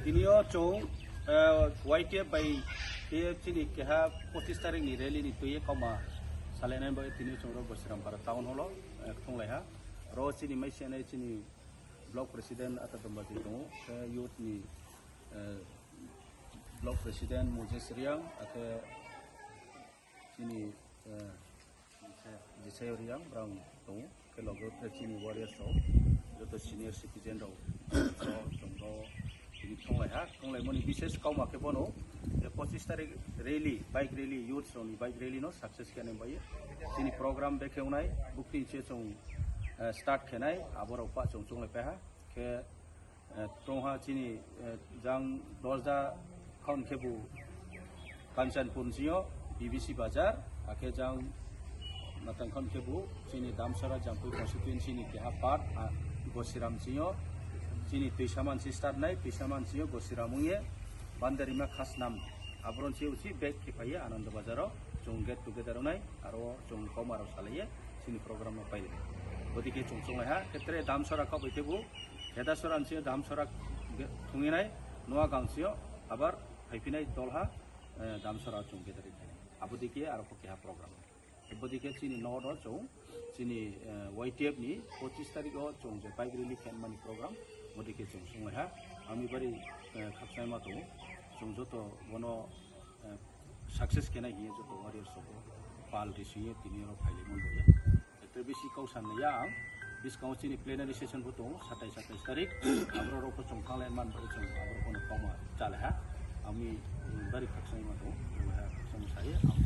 Tinio chong YTF by TFC ke ha 25 tarik ni rally ni tuye koma salenan ba tinio chong ro bosiram para town hall thong lai ha ro chini mai sene chini block president atadamba ti dong youth ni block president Moses Riang ate chini Jisay Riang brang dong ke logo chini warrior so joto senior citizen ro so chong ro ini thong lai ha thong lai moni bises kau ma ke bono 25 tarik rally bike rally youth so ni bike rally no success kene bai sini program dekhe unai bukti che chong start khenai abor opa chong chong lai pa ha ke tong ha chini jang dosda khon khebu Kanchanpur sio BBC bazar ake jang matang khon khebu chini Damsara Jangpui constituency ni ke ha part Gosiram sio chini Tuisaman si start nai Tuisaman sio Gosiramungye Bandarima khas nam abron sio usi back ke paye Anand Bazaro chong get together nai aro chong komaro salaiye chini program no paile bodike chong chong ha ketre Damsara ka boitebu Kedasoran sio Damsara thunginai noa gang sio abar haipinai dolha Damsara chong get ri abodike aro ke ha program bodike chini no do chong chini YTF ni 25 tarik o chong je bike rally khen mani program bodike chong chong ha ami bari khapsai ma to chong joto bono success kena hi joto warrior so pal risiye tiniro phaile mon boya etre besi kausan ya discount chini plenary session bo to 27 tarik abro ro ko chong khale man bo chong abro kono koma chal ha ami bari khapsai ma to ha khapsai sai